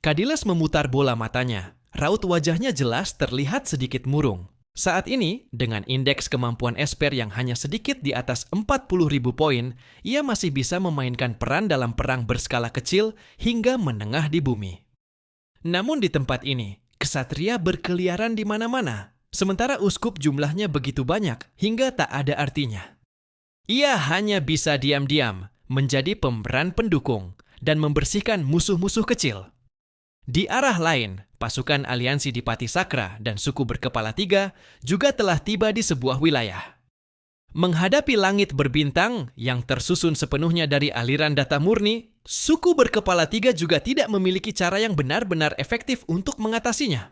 Kadilas memutar bola matanya. Raut wajahnya jelas terlihat sedikit murung. Saat ini, dengan indeks kemampuan Esper yang hanya sedikit di atas 40.000 poin, ia masih bisa memainkan peran dalam perang berskala kecil hingga menengah di bumi. Namun di tempat ini, kesatria berkeliaran di mana-mana, sementara uskup jumlahnya begitu banyak hingga tak ada artinya. Ia hanya bisa diam-diam menjadi pemeran pendukung dan membersihkan musuh-musuh kecil. Di arah lain, pasukan aliansi Dipati Sakra dan suku berkepala tiga juga telah tiba di sebuah wilayah. Menghadapi langit berbintang yang tersusun sepenuhnya dari aliran data murni, suku berkepala tiga juga tidak memiliki cara yang benar-benar efektif untuk mengatasinya.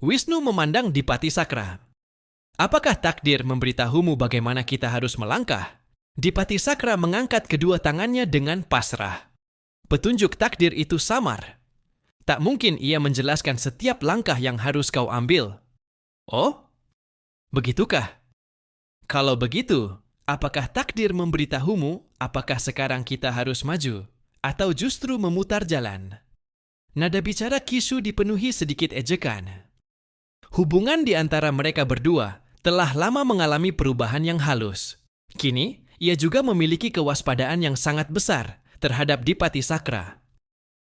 Wisnu memandang Dipati Sakra. Apakah takdir memberitahumu bagaimana kita harus melangkah? Dipati Sakra mengangkat kedua tangannya dengan pasrah. Petunjuk takdir itu samar. Tak mungkin ia menjelaskan setiap langkah yang harus kau ambil. Oh, begitukah? Kalau begitu, apakah takdir memberitahumu apakah sekarang kita harus maju atau justru memutar jalan? Nada bicara Kishu dipenuhi sedikit ejekan. Hubungan di antara mereka berdua telah lama mengalami perubahan yang halus. Kini, ia juga memiliki kewaspadaan yang sangat besar terhadap Dipati Sakra.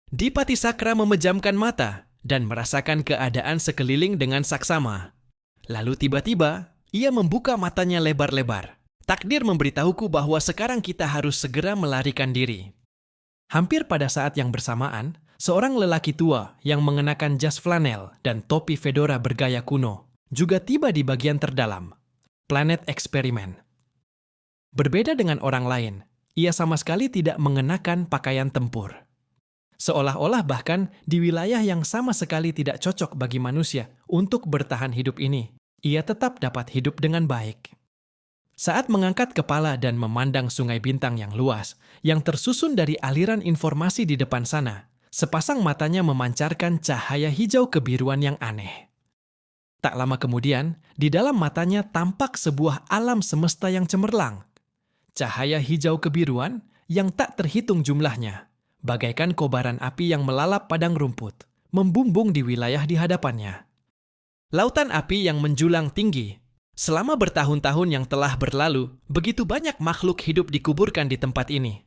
Dipati Sakra memejamkan mata dan merasakan keadaan sekeliling dengan saksama. Lalu tiba-tiba, ia membuka matanya lebar-lebar. Takdir memberitahuku bahwa sekarang kita harus segera melarikan diri. Hampir pada saat yang bersamaan, seorang lelaki tua yang mengenakan jas flanel dan topi fedora bergaya kuno juga tiba di bagian terdalam, planet eksperimen. Berbeda dengan orang lain, ia sama sekali tidak mengenakan pakaian tempur. Seolah-olah bahkan di wilayah yang sama sekali tidak cocok bagi manusia untuk bertahan hidup ini, ia tetap dapat hidup dengan baik. Saat mengangkat kepala dan memandang sungai bintang yang luas, yang tersusun dari aliran informasi di depan sana, sepasang matanya memancarkan cahaya hijau kebiruan yang aneh. Tak lama kemudian, di dalam matanya tampak sebuah alam semesta yang cemerlang. Cahaya hijau kebiruan yang tak terhitung jumlahnya, bagaikan kobaran api yang melalap padang rumput, membumbung di wilayah di hadapannya. Lautan api yang menjulang tinggi. Selama bertahun-tahun yang telah berlalu, begitu banyak makhluk hidup dikuburkan di tempat ini.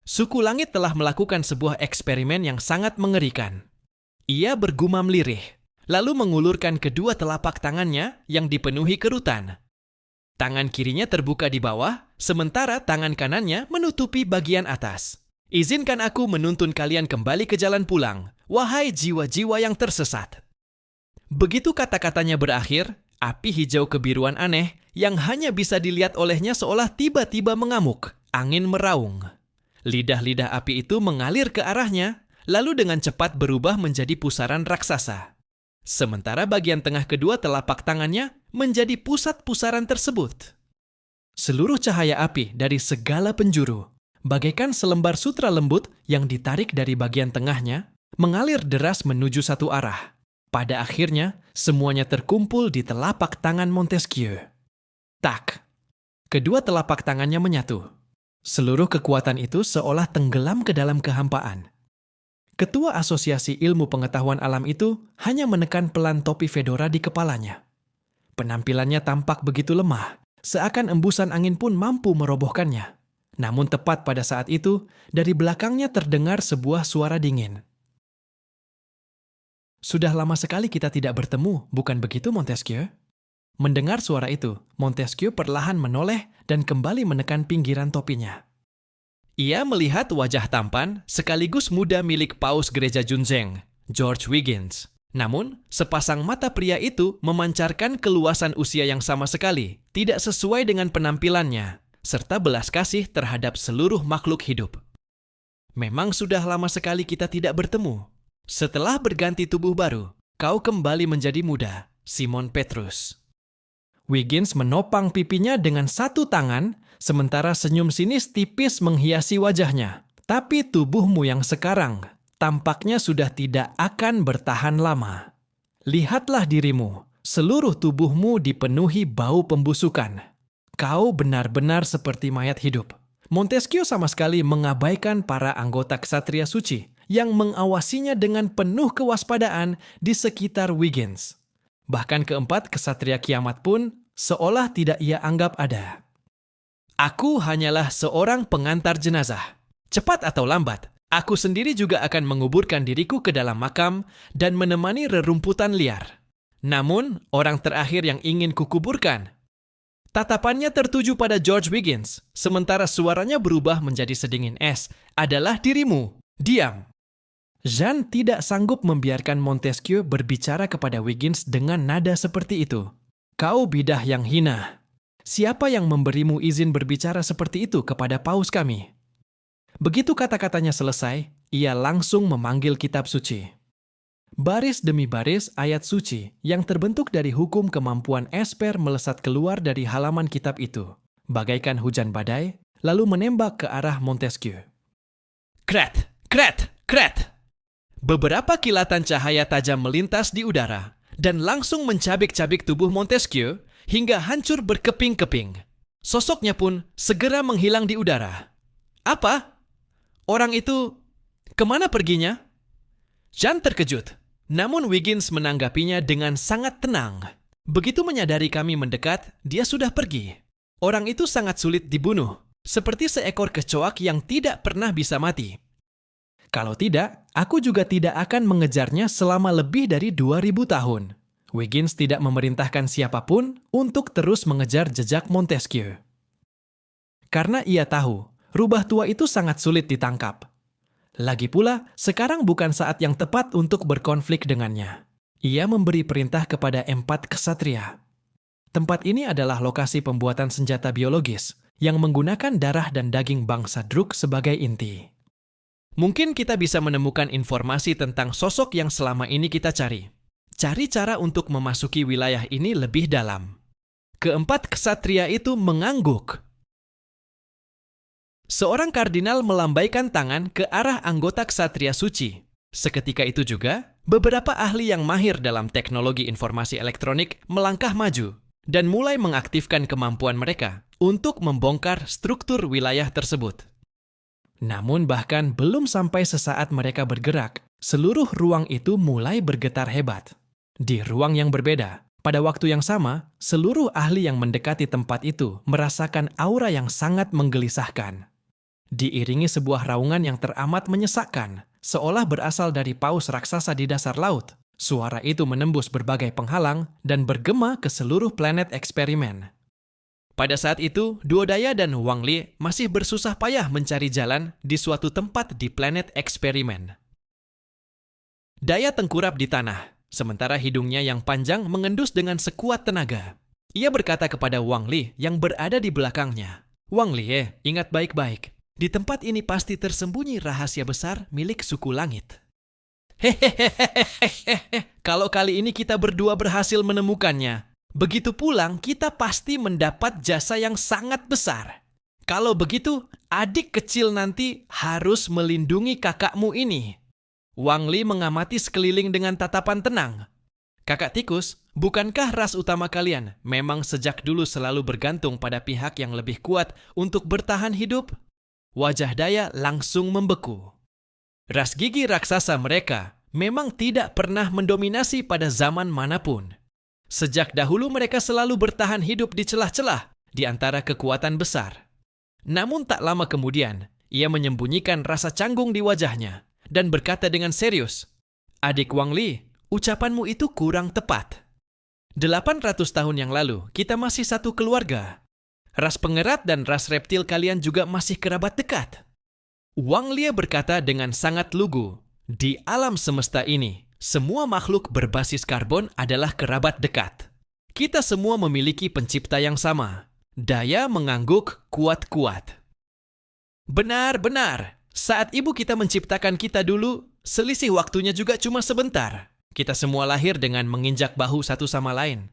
Suku langit telah melakukan sebuah eksperimen yang sangat mengerikan. Ia bergumam lirih, lalu mengulurkan kedua telapak tangannya yang dipenuhi kerutan. Tangan kirinya terbuka di bawah, sementara tangan kanannya menutupi bagian atas. Izinkan aku menuntun kalian kembali ke jalan pulang, wahai jiwa-jiwa yang tersesat. Begitu kata-katanya berakhir, api hijau kebiruan aneh yang hanya bisa dilihat olehnya seolah tiba-tiba mengamuk, angin meraung. Lidah-lidah api itu mengalir ke arahnya, lalu dengan cepat berubah menjadi pusaran raksasa. Sementara bagian tengah kedua telapak tangannya menjadi pusat pusaran tersebut. Seluruh cahaya api dari segala penjuru, bagaikan selembar sutra lembut yang ditarik dari bagian tengahnya, mengalir deras menuju satu arah. Pada akhirnya, semuanya terkumpul di telapak tangan Montesquieu. Tak! Kedua telapak tangannya menyatu. Seluruh kekuatan itu seolah tenggelam ke dalam kehampaan. Ketua Asosiasi Ilmu Pengetahuan Alam itu hanya menekan pelan topi fedora di kepalanya. Penampilannya tampak begitu lemah, seakan embusan angin pun mampu merobohkannya. Namun tepat pada saat itu, dari belakangnya terdengar sebuah suara dingin. Sudah lama sekali kita tidak bertemu, bukan begitu Montesquieu? Mendengar suara itu, Montesquieu perlahan menoleh dan kembali menekan pinggiran topinya. Ia melihat wajah tampan sekaligus muda milik Paus Gereja Junzeng, George Wiggins. Namun, sepasang mata pria itu memancarkan keluasan usia yang sama sekali, tidak sesuai dengan penampilannya, serta belas kasih terhadap seluruh makhluk hidup. Memang sudah lama sekali kita tidak bertemu. Setelah berganti tubuh baru, kau kembali menjadi muda, Simon Petrus. Wiggins menopang pipinya dengan satu tangan, sementara senyum sinis tipis menghiasi wajahnya. Tapi tubuhmu yang sekarang tampaknya sudah tidak akan bertahan lama. Lihatlah dirimu, seluruh tubuhmu dipenuhi bau pembusukan. Kau benar-benar seperti mayat hidup. Montesquieu sama sekali mengabaikan para anggota ksatria suci yang mengawasinya dengan penuh kewaspadaan di sekitar Wiggins. Bahkan keempat kesatria kiamat pun seolah tidak ia anggap ada. Aku hanyalah seorang pengantar jenazah. Cepat atau lambat, aku sendiri juga akan menguburkan diriku ke dalam makam dan menemani rerumputan liar. Namun, orang terakhir yang ingin kukuburkan. Tatapannya tertuju pada George Wiggins, sementara suaranya berubah menjadi sedingin es, adalah dirimu. Diam. Jean tidak sanggup membiarkan Montesquieu berbicara kepada Wiggins dengan nada seperti itu. Kau bidah yang hina. Siapa yang memberimu izin berbicara seperti itu kepada paus kami? Begitu kata-katanya selesai, ia langsung memanggil kitab suci. Baris demi baris ayat suci yang terbentuk dari hukum kemampuan Esper melesat keluar dari halaman kitab itu, bagaikan hujan badai, lalu menembak ke arah Montesquieu. Kret! Kret! Kret! Beberapa kilatan cahaya tajam melintas di udara dan langsung mencabik-cabik tubuh Montesquieu hingga hancur berkeping-keping. Sosoknya pun segera menghilang di udara. Apa? Orang itu kemana perginya? Jean terkejut, namun Wiggins menanggapinya dengan sangat tenang. Begitu menyadari kami mendekat, dia sudah pergi. Orang itu sangat sulit dibunuh, seperti seekor kecoak yang tidak pernah bisa mati. Kalau tidak, aku juga tidak akan mengejarnya selama lebih dari 2000 tahun. Wiggins tidak memerintahkan siapapun untuk terus mengejar jejak Montesquieu. Karena ia tahu, rubah tua itu sangat sulit ditangkap. Lagi pula, sekarang bukan saat yang tepat untuk berkonflik dengannya. Ia memberi perintah kepada 4 kesatria. Tempat ini adalah lokasi pembuatan senjata biologis yang menggunakan darah dan daging bangsa Druk sebagai inti. Mungkin kita bisa menemukan informasi tentang sosok yang selama ini kita cari. Cari cara untuk memasuki wilayah ini lebih dalam. Keempat kesatria itu mengangguk. Seorang kardinal melambaikan tangan ke arah anggota kesatria suci. Seketika itu juga, beberapa ahli yang mahir dalam teknologi informasi elektronik melangkah maju dan mulai mengaktifkan kemampuan mereka untuk membongkar struktur wilayah tersebut. Namun bahkan belum sampai sesaat mereka bergerak, seluruh ruang itu mulai bergetar hebat. Di ruang yang berbeda, pada waktu yang sama, seluruh ahli yang mendekati tempat itu merasakan aura yang sangat menggelisahkan. Diiringi sebuah raungan yang teramat menyesakkan, seolah berasal dari paus raksasa di dasar laut. Suara itu menembus berbagai penghalang dan bergema ke seluruh planet eksperimen. Pada saat itu, Duodaya dan Wang Li masih bersusah payah mencari jalan di suatu tempat di planet eksperimen. Daya tengkurap di tanah, sementara hidungnya yang panjang mengendus dengan sekuat tenaga. Ia berkata kepada Wang Li yang berada di belakangnya, Wang Li, ingat baik-baik, di tempat ini pasti tersembunyi rahasia besar milik suku langit. Hehehehe, kalau kali ini kita berdua berhasil menemukannya, begitu pulang, kita pasti mendapat jasa yang sangat besar. Kalau begitu, adik kecil nanti harus melindungi kakakmu ini. Wang Li mengamati sekeliling dengan tatapan tenang. Kakak tikus, bukankah ras utama kalian memang sejak dulu selalu bergantung pada pihak yang lebih kuat untuk bertahan hidup? Wajah Daya langsung membeku. Ras gigi raksasa mereka memang tidak pernah mendominasi pada zaman manapun. Sejak dahulu mereka selalu bertahan hidup di celah-celah di antara kekuatan besar. Namun tak lama kemudian, ia menyembunyikan rasa canggung di wajahnya dan berkata dengan serius, Adik Wang Li, ucapanmu itu kurang tepat. 800 tahun yang lalu, kita masih satu keluarga. Ras pengerat dan ras reptil kalian juga masih kerabat dekat. Wang Li berkata dengan sangat lugu, di alam semesta ini, semua makhluk berbasis karbon adalah kerabat dekat. Kita semua memiliki pencipta yang sama. Daya mengangguk kuat-kuat. Benar-benar, saat ibu kita menciptakan kita dulu, selisih waktunya juga cuma sebentar. Kita semua lahir dengan menginjak bahu satu sama lain.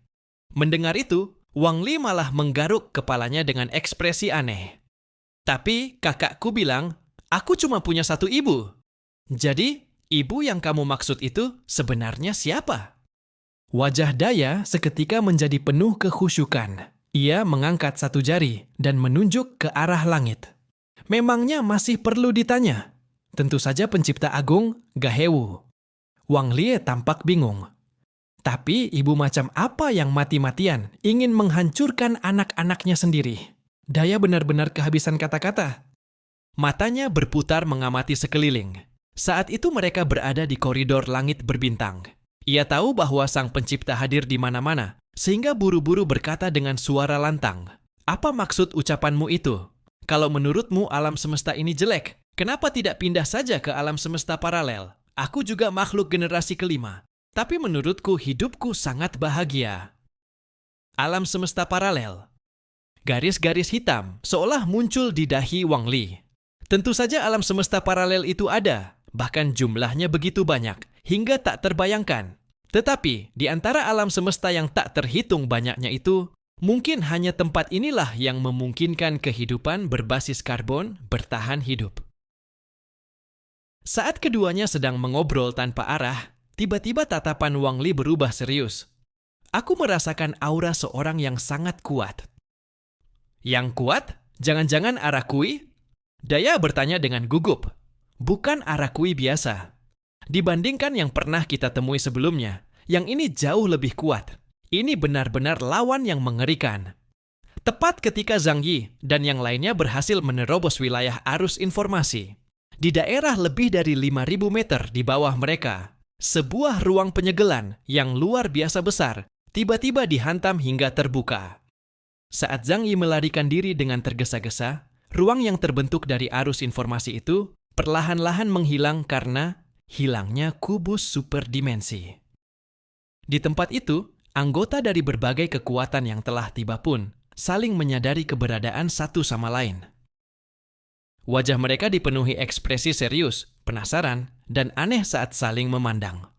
Mendengar itu, Wang Li malah menggaruk kepalanya dengan ekspresi aneh. Tapi kakakku bilang, aku cuma punya satu ibu. Jadi, ibu yang kamu maksud itu sebenarnya siapa? Wajah Daya seketika menjadi penuh kekhusyukan. Ia mengangkat satu jari dan menunjuk ke arah langit. Memangnya masih perlu ditanya? Tentu saja pencipta agung, Gahewu. Wang Lie tampak bingung. Tapi ibu macam apa yang mati-matian ingin menghancurkan anak-anaknya sendiri? Daya benar-benar kehabisan kata-kata. Matanya berputar mengamati sekeliling. Saat itu mereka berada di koridor langit berbintang. Ia tahu bahwa sang pencipta hadir di mana-mana, sehingga buru-buru berkata dengan suara lantang. Apa maksud ucapanmu itu? Kalau menurutmu alam semesta ini jelek, kenapa tidak pindah saja ke alam semesta paralel? Aku juga makhluk generasi kelima. Tapi menurutku hidupku sangat bahagia. Alam semesta paralel. Garis-garis hitam seolah muncul di dahi Wang Li. Tentu saja alam semesta paralel itu ada, bahkan jumlahnya begitu banyak, hingga tak terbayangkan. Tetapi di antara alam semesta yang tak terhitung banyaknya itu, mungkin hanya tempat inilah yang memungkinkan kehidupan berbasis karbon bertahan hidup. Saat keduanya sedang mengobrol tanpa arah, tiba-tiba tatapan Wang Li berubah serius. Aku merasakan aura seorang yang sangat kuat. Yang kuat? Jangan-jangan Arakui? Daya bertanya dengan gugup. Bukan Arakui biasa. Dibandingkan yang pernah kita temui sebelumnya, yang ini jauh lebih kuat. Ini benar-benar lawan yang mengerikan. Tepat ketika Zhang Yi dan yang lainnya berhasil menerobos wilayah arus informasi. Di daerah lebih dari 5.000 meter di bawah mereka, sebuah ruang penyegelan yang luar biasa besar tiba-tiba dihantam hingga terbuka. Saat Zhang Yi melarikan diri dengan tergesa-gesa, ruang yang terbentuk dari arus informasi itu perlahan-lahan menghilang karena hilangnya kubus superdimensi. Di tempat itu, anggota dari berbagai kekuatan yang telah tiba pun saling menyadari keberadaan satu sama lain. Wajah mereka dipenuhi ekspresi serius, penasaran, dan aneh saat saling memandang.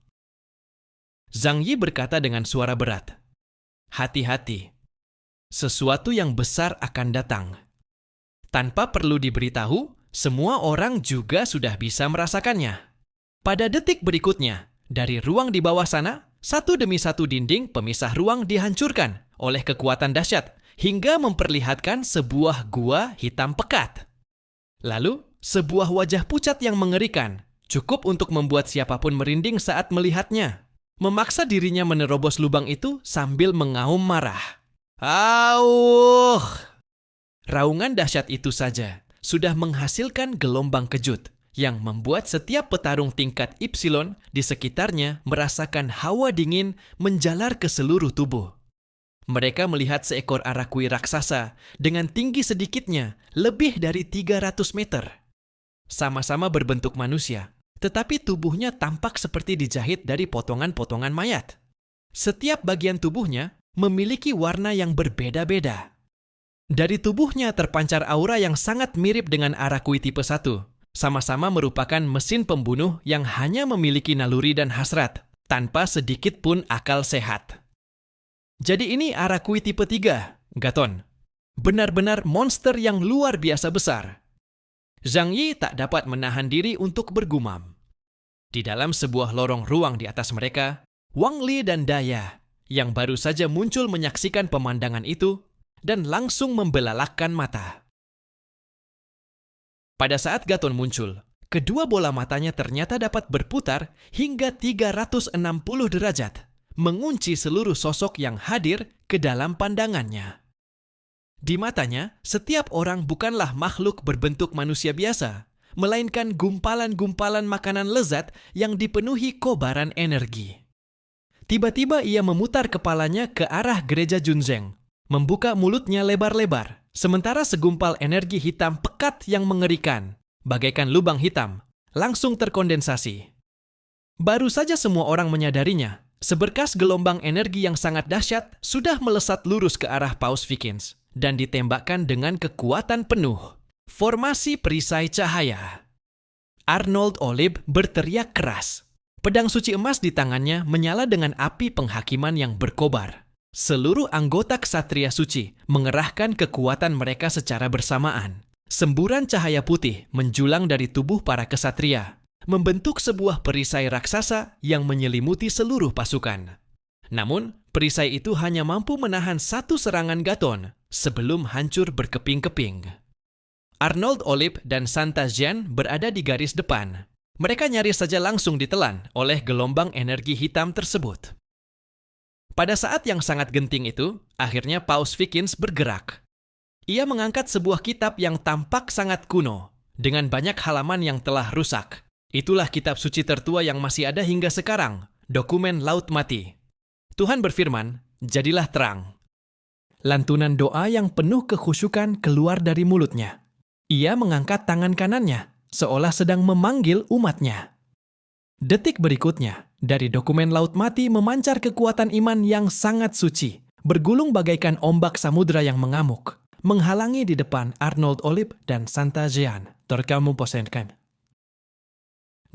Zhang Yi berkata dengan suara berat, "Hati-hati, sesuatu yang besar akan datang." Tanpa perlu diberitahu, semua orang juga sudah bisa merasakannya. Pada detik berikutnya, dari ruang di bawah sana, satu demi satu dinding pemisah ruang dihancurkan oleh kekuatan dahsyat hingga memperlihatkan sebuah gua hitam pekat. Lalu, sebuah wajah pucat yang mengerikan, cukup untuk membuat siapapun merinding saat melihatnya. Memaksa dirinya menerobos lubang itu sambil mengaum marah. "Auh!" Raungan dahsyat itu saja sudah menghasilkan gelombang kejut yang membuat setiap petarung tingkat Ipsilon di sekitarnya merasakan hawa dingin menjalar ke seluruh tubuh. Mereka melihat seekor Arakui raksasa dengan tinggi sedikitnya lebih dari 300 meter. Sama-sama berbentuk manusia, tetapi tubuhnya tampak seperti dijahit dari potongan-potongan mayat. Setiap bagian tubuhnya memiliki warna yang berbeda-beda. Dari tubuhnya terpancar aura yang sangat mirip dengan Arakui tipe 1. Sama-sama merupakan mesin pembunuh yang hanya memiliki naluri dan hasrat, tanpa sedikit pun akal sehat. Jadi ini Arakui tipe 3, Gaton. Benar-benar monster yang luar biasa besar. Zhang Yi tak dapat menahan diri untuk bergumam. Di dalam sebuah lorong ruang di atas mereka, Wang Li dan Daya, yang baru saja muncul menyaksikan pemandangan itu, dan langsung membelalakkan mata. Pada saat Gaton muncul, kedua bola matanya ternyata dapat berputar hingga 360 derajat, mengunci seluruh sosok yang hadir ke dalam pandangannya. Di matanya, setiap orang bukanlah makhluk berbentuk manusia biasa, melainkan gumpalan-gumpalan makanan lezat yang dipenuhi kobaran energi. Tiba-tiba ia memutar kepalanya ke arah gereja Junzeng, membuka mulutnya lebar-lebar, sementara segumpal energi hitam pekat yang mengerikan, bagaikan lubang hitam, langsung terkondensasi. Baru saja semua orang menyadarinya, seberkas gelombang energi yang sangat dahsyat sudah melesat lurus ke arah Paus Vikings dan ditembakkan dengan kekuatan penuh. Formasi perisai cahaya. Arnold Olib berteriak keras. Pedang suci emas di tangannya menyala dengan api penghakiman yang berkobar. Seluruh anggota ksatria suci mengerahkan kekuatan mereka secara bersamaan. Semburan cahaya putih menjulang dari tubuh para ksatria, membentuk sebuah perisai raksasa yang menyelimuti seluruh pasukan. Namun, perisai itu hanya mampu menahan satu serangan Gaton sebelum hancur berkeping-keping. Arnold Olip dan Santa Jean berada di garis depan. Mereka nyaris saja langsung ditelan oleh gelombang energi hitam tersebut. Pada saat yang sangat genting itu, akhirnya Paus Vikings bergerak. Ia mengangkat sebuah kitab yang tampak sangat kuno, dengan banyak halaman yang telah rusak. Itulah kitab suci tertua yang masih ada hingga sekarang, dokumen Laut Mati. Tuhan berfirman, "Jadilah terang." Lantunan doa yang penuh kekhusyukan keluar dari mulutnya. Ia mengangkat tangan kanannya, seolah sedang memanggil umatnya. Detik berikutnya, dari dokumen Laut Mati memancar kekuatan iman yang sangat suci, bergulung bagaikan ombak samudra yang mengamuk, menghalangi di depan Arnold Olip dan Santa Jean. Terkamu posenkan.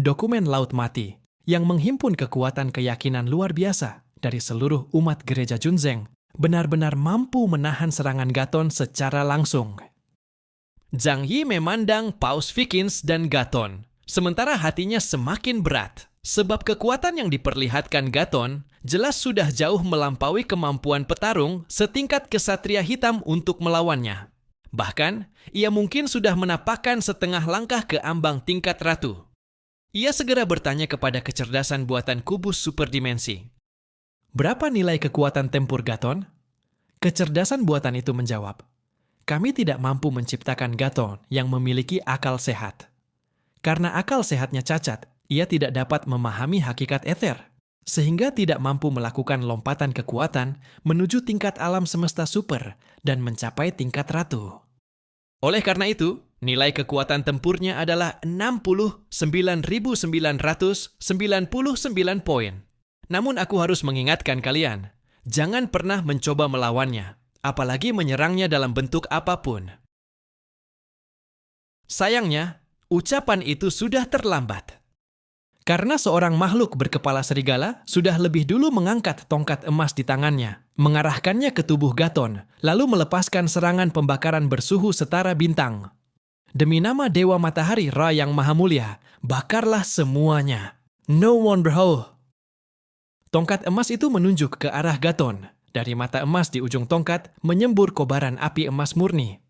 Dokumen Laut Mati yang menghimpun kekuatan keyakinan luar biasa dari seluruh umat gereja Junzeng benar-benar mampu menahan serangan Gaton secara langsung. Zhang Yi memandang Paus Vikings dan Gaton, sementara hatinya semakin berat, sebab kekuatan yang diperlihatkan Gaton jelas sudah jauh melampaui kemampuan petarung setingkat kesatria hitam untuk melawannya. Bahkan, ia mungkin sudah menapakkan setengah langkah ke ambang tingkat ratu. Ia segera bertanya kepada kecerdasan buatan kubus superdimensi. "Berapa nilai kekuatan tempur Gaton?" Kecerdasan buatan itu menjawab, "Kami tidak mampu menciptakan Gaton yang memiliki akal sehat. Karena akal sehatnya cacat, ia tidak dapat memahami hakikat ether, sehingga tidak mampu melakukan lompatan kekuatan menuju tingkat alam semesta super dan mencapai tingkat ratu. Oleh karena itu, nilai kekuatan tempurnya adalah 69.999 poin. Namun aku harus mengingatkan kalian, jangan pernah mencoba melawannya, apalagi menyerangnya dalam bentuk apapun." Sayangnya, ucapan itu sudah terlambat. Karena seorang makhluk berkepala serigala sudah lebih dulu mengangkat tongkat emas di tangannya, mengarahkannya ke tubuh Gaton, lalu melepaskan serangan pembakaran bersuhu setara bintang. "Demi nama Dewa Matahari Ra yang Maha Mulia, bakarlah semuanya. No wonder how." Tongkat emas itu menunjuk ke arah Gaton. Dari mata emas di ujung tongkat menyembur kobaran api emas murni.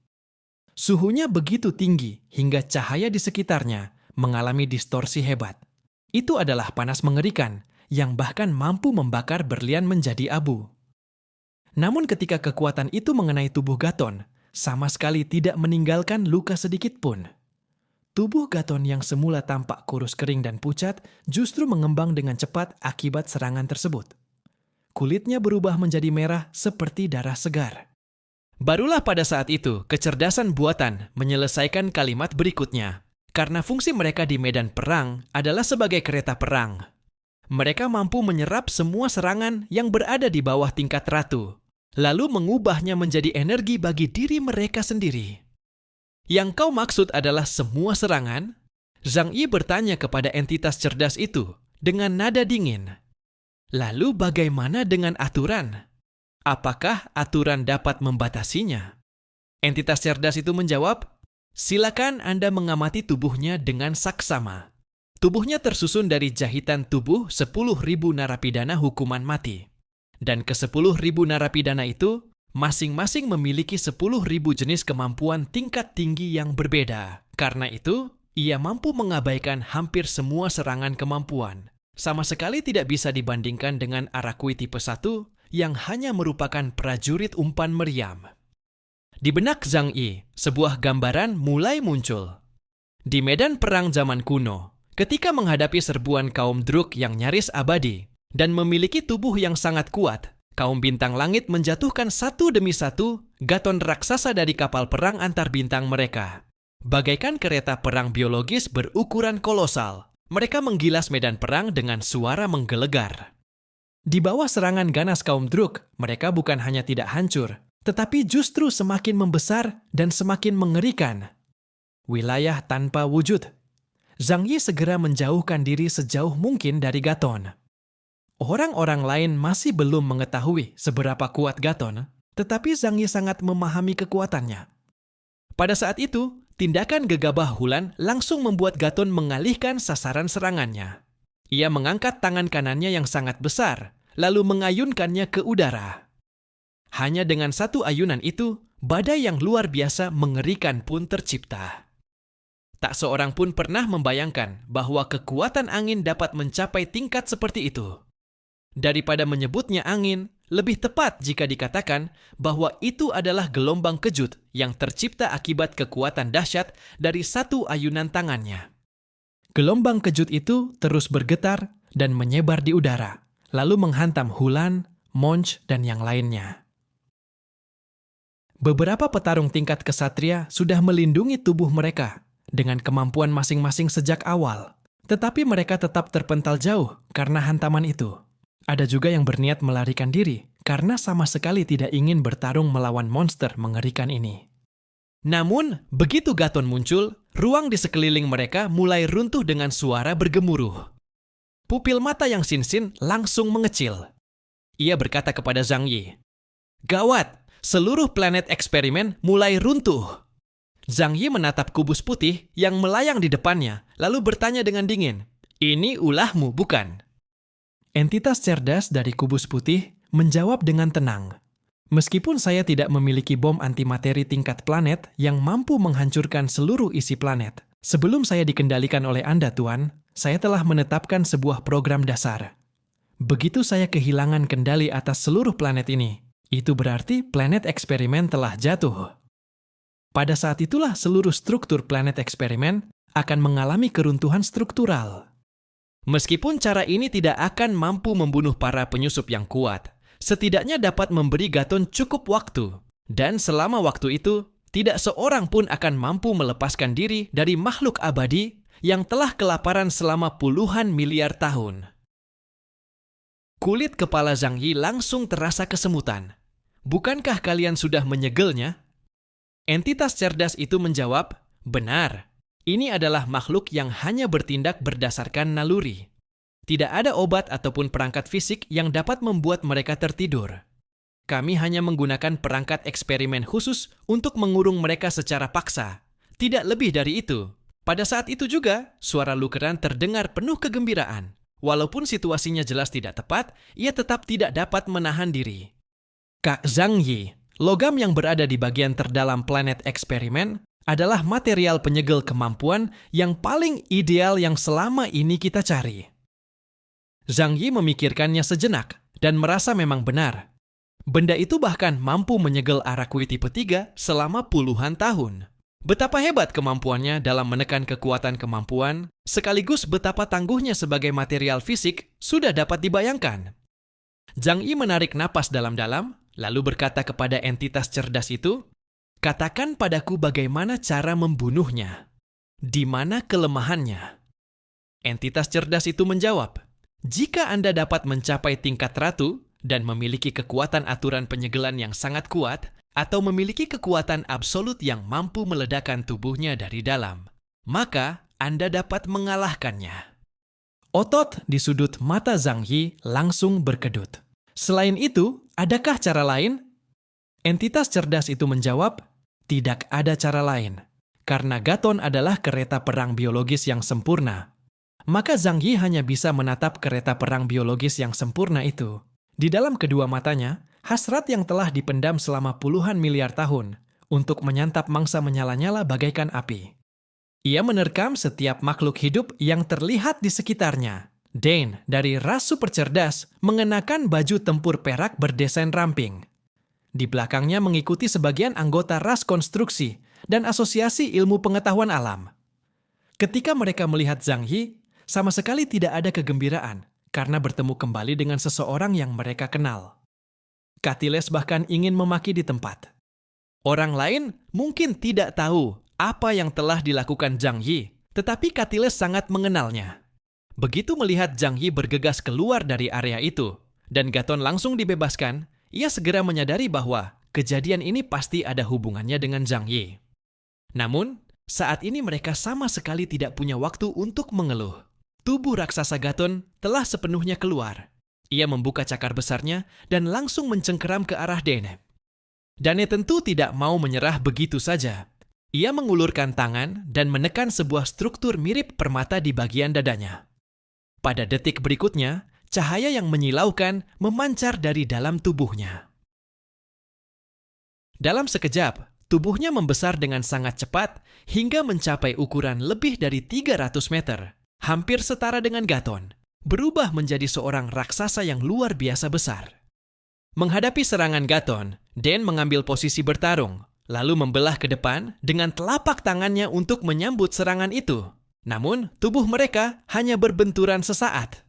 Suhunya begitu tinggi hingga cahaya di sekitarnya mengalami distorsi hebat. Itu adalah panas mengerikan yang bahkan mampu membakar berlian menjadi abu. Namun ketika kekuatan itu mengenai tubuh Gaton, sama sekali tidak meninggalkan luka sedikit pun. Tubuh Gaton yang semula tampak kurus kering dan pucat justru mengembang dengan cepat akibat serangan tersebut. Kulitnya berubah menjadi merah seperti darah segar. Barulah pada saat itu, kecerdasan buatan menyelesaikan kalimat berikutnya. Karena fungsi mereka di medan perang adalah sebagai kereta perang. Mereka mampu menyerap semua serangan yang berada di bawah tingkat ratu, lalu mengubahnya menjadi energi bagi diri mereka sendiri. "Yang kau maksud adalah semua serangan?" Zhang Yi bertanya kepada entitas cerdas itu dengan nada dingin. "Lalu bagaimana dengan aturan? Apakah aturan dapat membatasinya?" Entitas cerdas itu menjawab, "Silakan Anda mengamati tubuhnya dengan saksama. Tubuhnya tersusun dari jahitan tubuh 10.000 narapidana hukuman mati. Dan ke-10.000 narapidana itu, masing-masing memiliki 10.000 jenis kemampuan tingkat tinggi yang berbeda. Karena itu, ia mampu mengabaikan hampir semua serangan kemampuan. Sama sekali tidak bisa dibandingkan dengan Arakui tipe 1 yang hanya merupakan prajurit umpan meriam." Di benak Zhang Yi, sebuah gambaran mulai muncul. Di medan perang zaman kuno, ketika menghadapi serbuan kaum Druk yang nyaris abadi dan memiliki tubuh yang sangat kuat, kaum bintang langit menjatuhkan satu demi satu Gaton raksasa dari kapal perang antar bintang mereka. Bagaikan kereta perang biologis berukuran kolosal, mereka menggilas medan perang dengan suara menggelegar. Di bawah serangan ganas kaum Druk, mereka bukan hanya tidak hancur, tetapi justru semakin membesar dan semakin mengerikan. Wilayah tanpa wujud. Zhang Yi segera menjauhkan diri sejauh mungkin dari Gaton. Orang-orang lain masih belum mengetahui seberapa kuat Gaton, tetapi Zhang Yi sangat memahami kekuatannya. Pada saat itu, tindakan gegabah Hulan langsung membuat Gaton mengalihkan sasaran serangannya. Ia mengangkat tangan kanannya yang sangat besar, lalu mengayunkannya ke udara. Hanya dengan satu ayunan itu, badai yang luar biasa mengerikan pun tercipta. Tak seorang pun pernah membayangkan bahwa kekuatan angin dapat mencapai tingkat seperti itu. Daripada menyebutnya angin, lebih tepat jika dikatakan bahwa itu adalah gelombang kejut yang tercipta akibat kekuatan dahsyat dari satu ayunan tangannya. Gelombang kejut itu terus bergetar dan menyebar di udara, lalu menghantam Hulan, Monch, dan yang lainnya. Beberapa petarung tingkat kesatria sudah melindungi tubuh mereka dengan kemampuan masing-masing sejak awal, tetapi mereka tetap terpental jauh karena hantaman itu. Ada juga yang berniat melarikan diri karena sama sekali tidak ingin bertarung melawan monster mengerikan ini. Namun, begitu Gaton muncul, ruang di sekeliling mereka mulai runtuh dengan suara bergemuruh. Pupil mata yang sinsin langsung mengecil. Ia berkata kepada Zhang Yi, "Gawat, seluruh planet eksperimen mulai runtuh." Zhang Yi menatap kubus putih yang melayang di depannya, lalu bertanya dengan dingin, "Ini ulahmu, bukan?" Entitas cerdas dari kubus putih menjawab dengan tenang. Meskipun saya tidak memiliki bom antimateri tingkat planet yang mampu menghancurkan seluruh isi planet, sebelum saya dikendalikan oleh Anda, Tuan, saya telah menetapkan sebuah program dasar. Begitu saya kehilangan kendali atas seluruh planet ini, itu berarti planet eksperimen telah jatuh. Pada saat itulah seluruh struktur planet eksperimen akan mengalami keruntuhan struktural. Meskipun cara ini tidak akan mampu membunuh para penyusup yang kuat, setidaknya dapat memberi Gaton cukup waktu. Dan selama waktu itu, tidak seorang pun akan mampu melepaskan diri dari makhluk abadi yang telah kelaparan selama puluhan miliar tahun. Kulit kepala Zhang Yi langsung terasa kesemutan. "Bukankah kalian sudah menyegelnya?" Entitas cerdas itu menjawab, "Benar. Ini adalah makhluk yang hanya bertindak berdasarkan naluri. Tidak ada obat ataupun perangkat fisik yang dapat membuat mereka tertidur. Kami hanya menggunakan perangkat eksperimen khusus untuk mengurung mereka secara paksa. Tidak lebih dari itu." Pada saat itu juga, suara Lukeran terdengar penuh kegembiraan. Walaupun situasinya jelas tidak tepat, ia tetap tidak dapat menahan diri. "Kak Zhang Yi, logam yang berada di bagian terdalam planet eksperimen adalah material penyegel kemampuan yang paling ideal yang selama ini kita cari." Zhang Yi memikirkannya sejenak dan merasa memang benar. Benda itu bahkan mampu menyegel Arakwiti tipe 3 selama puluhan tahun. Betapa hebat kemampuannya dalam menekan kekuatan kemampuan, sekaligus betapa tangguhnya sebagai material fisik sudah dapat dibayangkan. Zhang Yi menarik napas dalam-dalam, lalu berkata kepada entitas cerdas itu, "Katakan padaku bagaimana cara membunuhnya. Di mana kelemahannya?" Entitas cerdas itu menjawab, "Jika Anda dapat mencapai tingkat ratu dan memiliki kekuatan aturan penyegelan yang sangat kuat, atau memiliki kekuatan absolut yang mampu meledakkan tubuhnya dari dalam, maka Anda dapat mengalahkannya." Otot di sudut mata Zhang Yi langsung berkedut. "Selain itu, adakah cara lain?" Entitas cerdas itu menjawab, "Tidak ada cara lain. Karena Gaton adalah kereta perang biologis yang sempurna. Maka Zhang Yi hanya bisa menatap kereta perang biologis yang sempurna itu. Di dalam kedua matanya, hasrat yang telah dipendam selama puluhan miliar tahun untuk menyantap mangsa menyala-nyala bagaikan api. Ia menerkam setiap makhluk hidup yang terlihat di sekitarnya. Dane dari ras super cerdas mengenakan baju tempur perak berdesain ramping. Di belakangnya mengikuti sebagian anggota ras konstruksi dan asosiasi ilmu pengetahuan alam. Ketika mereka melihat Zhang Yi, sama sekali tidak ada kegembiraan karena bertemu kembali dengan seseorang yang mereka kenal. Katiles bahkan ingin memaki di tempat. Orang lain mungkin tidak tahu apa yang telah dilakukan Zhang Yi, tetapi Katiles sangat mengenalnya. Begitu melihat Zhang Yi bergegas keluar dari area itu, dan Gaton langsung dibebaskan, ia segera menyadari bahwa kejadian ini pasti ada hubungannya dengan Zhang Yi. Namun, saat ini mereka sama sekali tidak punya waktu untuk mengeluh. Tubuh raksasa Gaton telah sepenuhnya keluar. Ia membuka cakar besarnya dan langsung mencengkeram ke arah Dane. Dane tentu tidak mau menyerah begitu saja. Ia mengulurkan tangan dan menekan sebuah struktur mirip permata di bagian dadanya. Pada detik berikutnya, cahaya yang menyilaukan memancar dari dalam tubuhnya. Dalam sekejap, tubuhnya membesar dengan sangat cepat hingga mencapai ukuran lebih dari 300 meter, hampir setara dengan Gaton, berubah menjadi seorang raksasa yang luar biasa besar. Menghadapi serangan Gaton, Dan mengambil posisi bertarung, lalu membelah ke depan dengan telapak tangannya untuk menyambut serangan itu. Namun, tubuh mereka hanya berbenturan sesaat.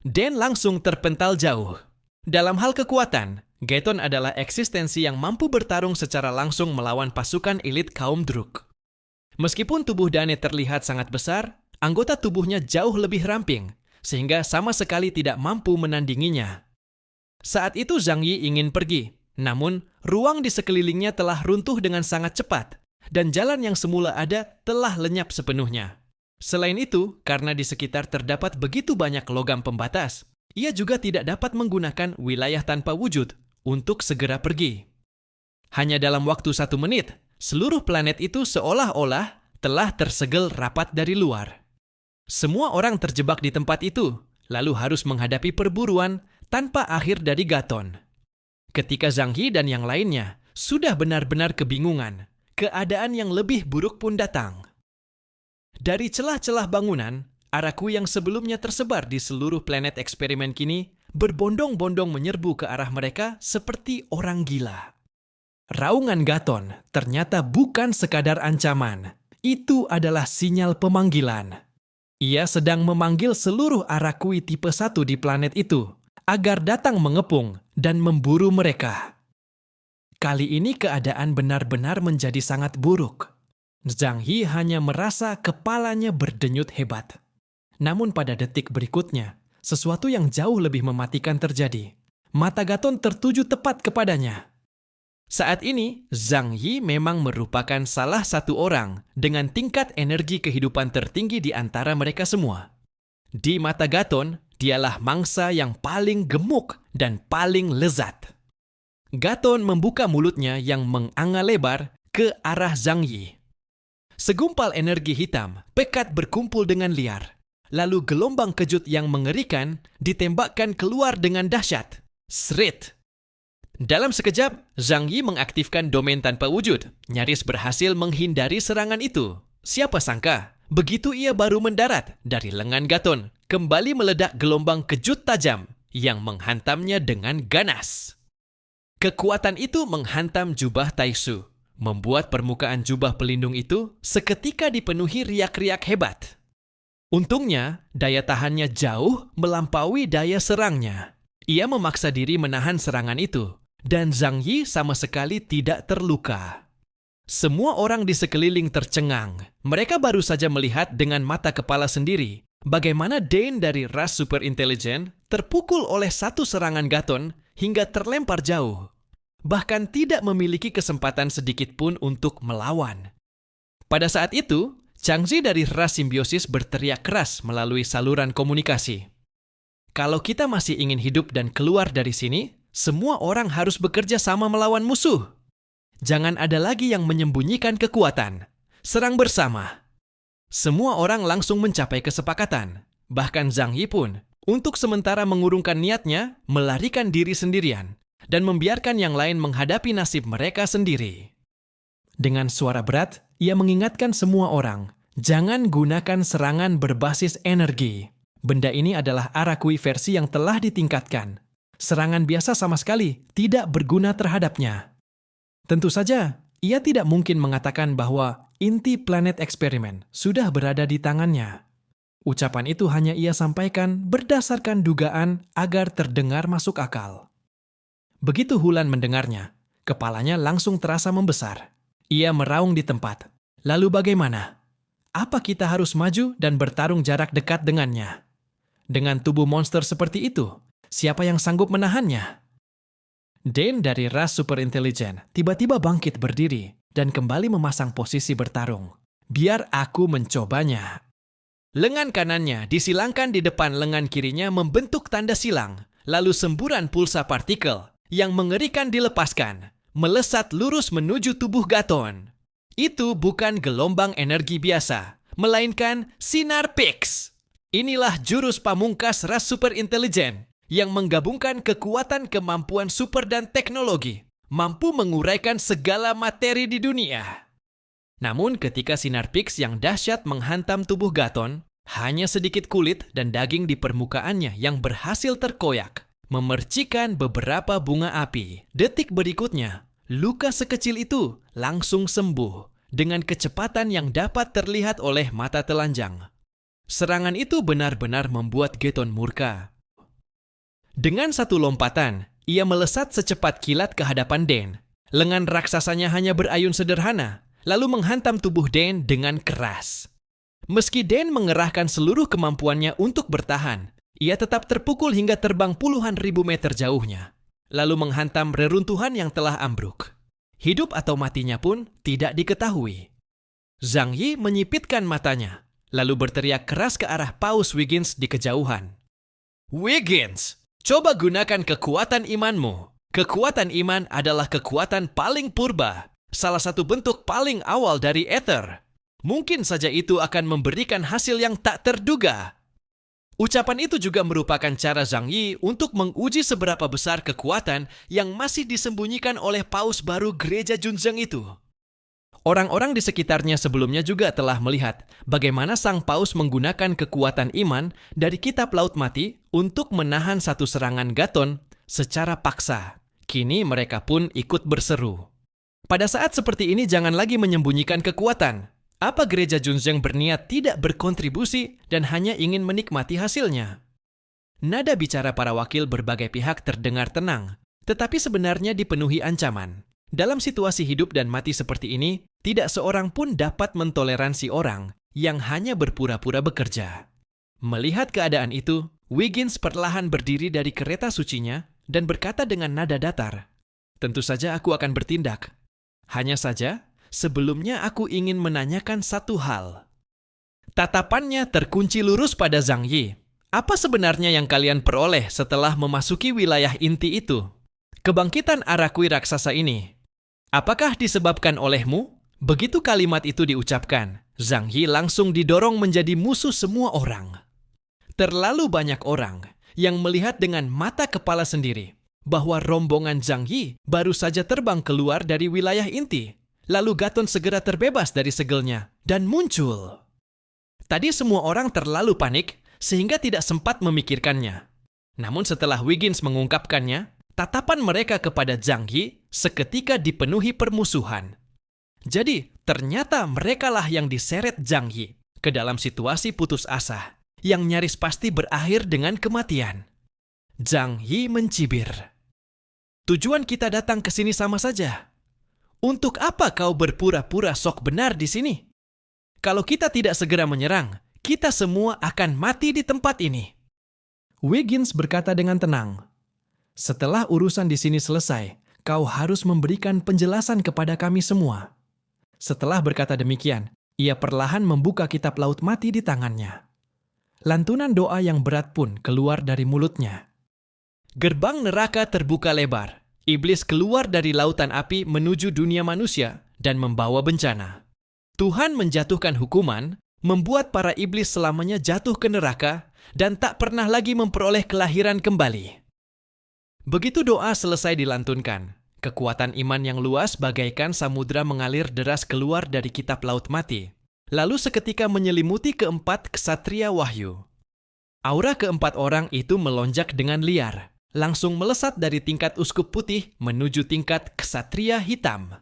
Dan langsung terpental jauh. Dalam hal kekuatan, Gaton adalah eksistensi yang mampu bertarung secara langsung melawan pasukan elit kaum Druk. Meskipun tubuh Dane terlihat sangat besar, anggota tubuhnya jauh lebih ramping, sehingga sama sekali tidak mampu menandinginya. Saat itu Zhang Yi ingin pergi, namun ruang di sekelilingnya telah runtuh dengan sangat cepat, dan jalan yang semula ada telah lenyap sepenuhnya. Selain itu, karena di sekitar terdapat begitu banyak logam pembatas, ia juga tidak dapat menggunakan wilayah tanpa wujud untuk segera pergi. Hanya dalam waktu 1 menit, seluruh planet itu seolah-olah telah tersegel rapat dari luar. Semua orang terjebak di tempat itu, lalu harus menghadapi perburuan tanpa akhir dari Gaton. Ketika Zhang Yi dan yang lainnya sudah benar-benar kebingungan, keadaan yang lebih buruk pun datang. Dari celah-celah bangunan, Araku yang sebelumnya tersebar di seluruh planet eksperimen kini berbondong-bondong menyerbu ke arah mereka seperti orang gila. Raungan Gaton ternyata bukan sekadar ancaman. Itu adalah sinyal pemanggilan. Ia sedang memanggil seluruh Arakui tipe 1 di planet itu agar datang mengepung dan memburu mereka. Kali ini keadaan benar-benar menjadi sangat buruk. Zhang Yi hanya merasa kepalanya berdenyut hebat. Namun pada detik berikutnya, sesuatu yang jauh lebih mematikan terjadi. Mata Gaton tertuju tepat kepadanya. Saat ini, Zhang Yi memang merupakan salah satu orang dengan tingkat energi kehidupan tertinggi di antara mereka semua. Di mata Gaton, dialah mangsa yang paling gemuk dan paling lezat. Gaton membuka mulutnya yang menganga lebar ke arah Zhang Yi. Segumpal energi hitam pekat berkumpul dengan liar. Lalu gelombang kejut yang mengerikan ditembakkan keluar dengan dahsyat. Srit! Dalam sekejap, Zhang Yi mengaktifkan domain tanpa wujud, nyaris berhasil menghindari serangan itu. Siapa sangka, begitu ia baru mendarat, dari lengan Gaton kembali meledak gelombang kejut tajam yang menghantamnya dengan ganas. Kekuatan itu menghantam jubah Taisu, membuat permukaan jubah pelindung itu seketika dipenuhi riak-riak hebat. Untungnya, daya tahannya jauh melampaui daya serangnya. Ia memaksa diri menahan serangan itu, dan Zhang Yi sama sekali tidak terluka. Semua orang di sekeliling tercengang. Mereka baru saja melihat dengan mata kepala sendiri bagaimana Dane dari ras super intelijen terpukul oleh satu serangan Gaton hingga terlempar jauh. Bahkan tidak memiliki kesempatan sedikit pun untuk melawan. Pada saat itu, Changzi dari ras simbiosis berteriak keras melalui saluran komunikasi. Kalau kita masih ingin hidup dan keluar dari sini, semua orang harus bekerja sama melawan musuh. Jangan ada lagi yang menyembunyikan kekuatan. Serang bersama. Semua orang langsung mencapai kesepakatan. Bahkan Zhang Yi pun, untuk sementara mengurungkan niatnya, melarikan diri sendirian dan membiarkan yang lain menghadapi nasib mereka sendiri. Dengan suara berat, ia mengingatkan semua orang, jangan gunakan serangan berbasis energi. Benda ini adalah Arakui versi yang telah ditingkatkan. Serangan biasa sama sekali tidak berguna terhadapnya. Tentu saja, ia tidak mungkin mengatakan bahwa inti planet eksperimen sudah berada di tangannya. Ucapan itu hanya ia sampaikan berdasarkan dugaan agar terdengar masuk akal. Begitu Hulan mendengarnya, kepalanya langsung terasa membesar. Ia meraung di tempat. Lalu bagaimana? Apa kita harus maju dan bertarung jarak dekat dengannya? Dengan tubuh monster seperti itu, siapa yang sanggup menahannya? Dane dari ras superintelijen tiba-tiba bangkit berdiri dan kembali memasang posisi bertarung. Biar aku mencobanya. Lengan kanannya disilangkan di depan lengan kirinya membentuk tanda silang, lalu semburan pulsa partikel yang mengerikan dilepaskan, melesat lurus menuju tubuh Gaton. Itu bukan gelombang energi biasa, melainkan sinar Pix. Inilah jurus pamungkas ras super intelijen yang menggabungkan kekuatan kemampuan super dan teknologi, mampu menguraikan segala materi di dunia. Namun ketika sinar Pix yang dahsyat menghantam tubuh Gaton, hanya sedikit kulit dan daging di permukaannya yang berhasil terkoyak, memercikan beberapa bunga api. Detik berikutnya, luka sekecil itu langsung sembuh dengan kecepatan yang dapat terlihat oleh mata telanjang. Serangan itu benar-benar membuat Gaton murka. Dengan satu lompatan, ia melesat secepat kilat ke hadapan Dane. Lengan raksasanya hanya berayun sederhana, lalu menghantam tubuh Dane dengan keras. Meski Dane mengerahkan seluruh kemampuannya untuk bertahan, ia tetap terpukul hingga terbang puluhan ribu meter jauhnya, lalu menghantam reruntuhan yang telah ambruk. Hidup atau matinya pun tidak diketahui. Zhang Yi menyipitkan matanya, lalu berteriak keras ke arah Paus Wiggins di kejauhan. "Wiggins, coba gunakan kekuatan imanmu. Kekuatan iman adalah kekuatan paling purba, salah satu bentuk paling awal dari ether. Mungkin saja itu akan memberikan hasil yang tak terduga." Ucapan itu juga merupakan cara Zhang Yi untuk menguji seberapa besar kekuatan yang masih disembunyikan oleh paus baru gereja Junzheng itu. Orang-orang di sekitarnya sebelumnya juga telah melihat bagaimana sang paus menggunakan kekuatan iman dari kitab Laut Mati untuk menahan satu serangan Gaton secara paksa. Kini mereka pun ikut berseru. Pada saat seperti ini jangan lagi menyembunyikan kekuatan. Apa gereja Junzheng berniat tidak berkontribusi dan hanya ingin menikmati hasilnya? Nada bicara para wakil berbagai pihak terdengar tenang, tetapi sebenarnya dipenuhi ancaman. Dalam situasi hidup dan mati seperti ini, tidak seorang pun dapat mentoleransi orang yang hanya berpura-pura bekerja. Melihat keadaan itu, Wiggins perlahan berdiri dari kereta sucinya dan berkata dengan nada datar, "Tentu saja aku akan bertindak. Hanya saja, sebelumnya aku ingin menanyakan satu hal." Tatapannya terkunci lurus pada Zhang Yi. Apa sebenarnya yang kalian peroleh setelah memasuki wilayah inti itu? Kebangkitan Arakui raksasa ini. Apakah disebabkan olehmu? Begitu kalimat itu diucapkan, Zhang Yi langsung didorong menjadi musuh semua orang. Terlalu banyak orang yang melihat dengan mata kepala sendiri bahwa rombongan Zhang Yi baru saja terbang keluar dari wilayah inti. Lalu Gaton segera terbebas dari segelnya dan muncul. Tadi semua orang terlalu panik sehingga tidak sempat memikirkannya. Namun setelah Wiggins mengungkapkannya, tatapan mereka kepada Zhang Yi seketika dipenuhi permusuhan. Jadi ternyata merekalah yang diseret Zhang Yi ke dalam situasi putus asa yang nyaris pasti berakhir dengan kematian. Zhang Yi mencibir. "Tujuan kita datang ke sini sama saja. Untuk apa kau berpura-pura sok benar di sini? Kalau kita tidak segera menyerang, kita semua akan mati di tempat ini." Wiggins berkata dengan tenang, "Setelah urusan di sini selesai, kau harus memberikan penjelasan kepada kami semua." Setelah berkata demikian, ia perlahan membuka kitab Laut Mati di tangannya. Lantunan doa yang berat pun keluar dari mulutnya. Gerbang neraka terbuka lebar. Iblis keluar dari lautan api menuju dunia manusia dan membawa bencana. Tuhan menjatuhkan hukuman, membuat para iblis selamanya jatuh ke neraka dan tak pernah lagi memperoleh kelahiran kembali. Begitu doa selesai dilantunkan, kekuatan iman yang luas bagaikan samudra mengalir deras keluar dari kitab Laut Mati, lalu seketika menyelimuti keempat ksatria wahyu. Aura keempat orang itu melonjak dengan liar, langsung melesat dari tingkat uskup putih menuju tingkat ksatria hitam.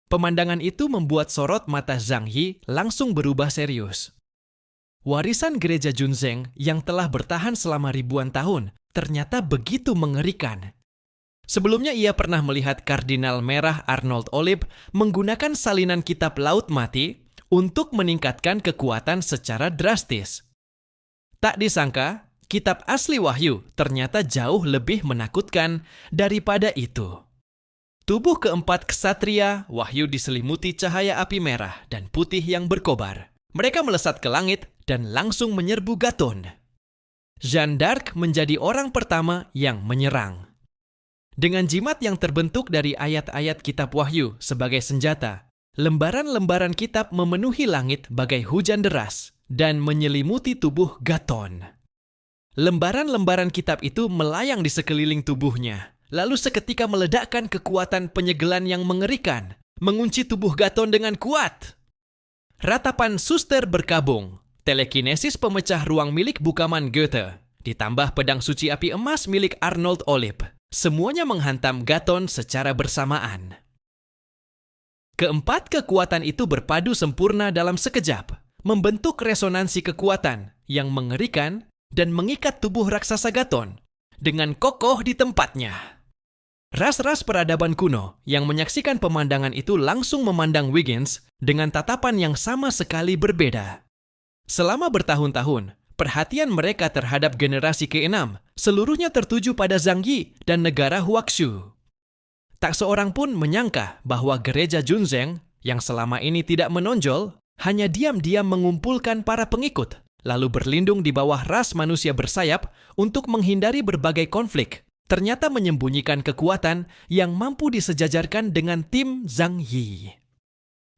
Pemandangan itu membuat sorot mata Zhang Yi langsung berubah serius. Warisan gereja Junzheng yang telah bertahan selama ribuan tahun ternyata begitu mengerikan. Sebelumnya ia pernah melihat Kardinal Merah Arnold Olip menggunakan salinan kitab Laut Mati untuk meningkatkan kekuatan secara drastis. Tak disangka, kitab asli Wahyu ternyata jauh lebih menakutkan daripada itu. Tubuh keempat ksatria Wahyu diselimuti cahaya api merah dan putih yang berkobar. Mereka melesat ke langit dan langsung menyerbu Gaton. Jeanne d'Arc menjadi orang pertama yang menyerang. Dengan jimat yang terbentuk dari ayat-ayat kitab Wahyu sebagai senjata, lembaran-lembaran kitab memenuhi langit bagai hujan deras dan menyelimuti tubuh Gaton. Lembaran-lembaran kitab itu melayang di sekeliling tubuhnya, lalu seketika meledakkan kekuatan penyegelan yang mengerikan, mengunci tubuh Gaton dengan kuat. Ratapan suster berkabung, telekinesis pemecah ruang milik Bukaman Goethe, ditambah pedang suci api emas milik Arnold Olip. Semuanya menghantam Gaton secara bersamaan. Keempat kekuatan itu berpadu sempurna dalam sekejap, membentuk resonansi kekuatan yang mengerikan dan mengikat tubuh raksasa Gaton dengan kokoh di tempatnya. Ras-ras peradaban kuno yang menyaksikan pemandangan itu langsung memandang Wiggins dengan tatapan yang sama sekali berbeda. Selama bertahun-tahun, perhatian mereka terhadap generasi ke-6 seluruhnya tertuju pada Zhang Yi dan negara Huaxu. Tak seorang pun menyangka bahwa gereja Junzeng yang selama ini tidak menonjol hanya diam-diam mengumpulkan para pengikut, lalu berlindung di bawah ras manusia bersayap untuk menghindari berbagai konflik, ternyata menyembunyikan kekuatan yang mampu disejajarkan dengan tim Zhang Yi.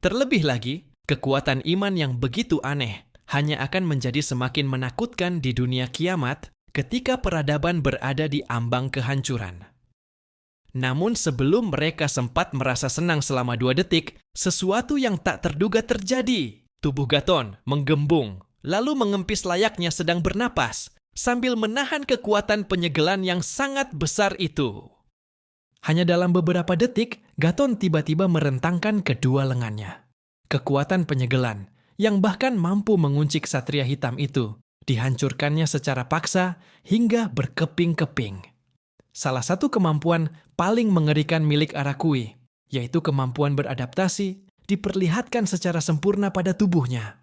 Terlebih lagi, kekuatan iman yang begitu aneh hanya akan menjadi semakin menakutkan di dunia kiamat ketika peradaban berada di ambang kehancuran. Namun sebelum mereka sempat merasa senang selama 2 detik, sesuatu yang tak terduga terjadi. Tubuh Gaton menggembung, lalu mengempis layaknya sedang bernapas, sambil menahan kekuatan penyegelan yang sangat besar itu. Hanya dalam beberapa detik, Gaton tiba-tiba merentangkan kedua lengannya. Kekuatan penyegelan, yang bahkan mampu mengunci ksatria hitam itu, dihancurkannya secara paksa hingga berkeping-keping. Salah satu kemampuan paling mengerikan milik Arakui, yaitu kemampuan beradaptasi, diperlihatkan secara sempurna pada tubuhnya.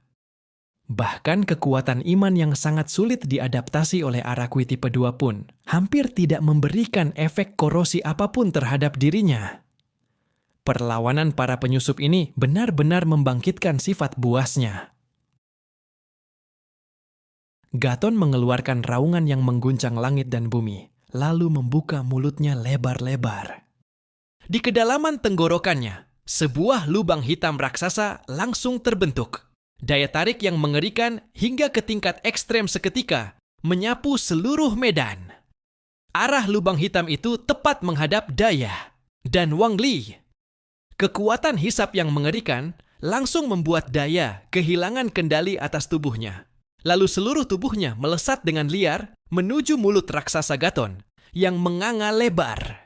Bahkan kekuatan iman yang sangat sulit diadaptasi oleh Arakui tipe 2 pun hampir tidak memberikan efek korosi apapun terhadap dirinya. Perlawanan para penyusup ini benar-benar membangkitkan sifat buasnya. Gaton mengeluarkan raungan yang mengguncang langit dan bumi, lalu membuka mulutnya lebar-lebar. Di kedalaman tenggorokannya, sebuah lubang hitam raksasa langsung terbentuk. Daya tarik yang mengerikan hingga ke tingkat ekstrem seketika menyapu seluruh medan. Arah lubang hitam itu tepat menghadap Daya dan Wang Li. Kekuatan hisap yang mengerikan langsung membuat Daya kehilangan kendali atas tubuhnya. Lalu seluruh tubuhnya melesat dengan liar menuju mulut raksasa Gaton yang menganga lebar.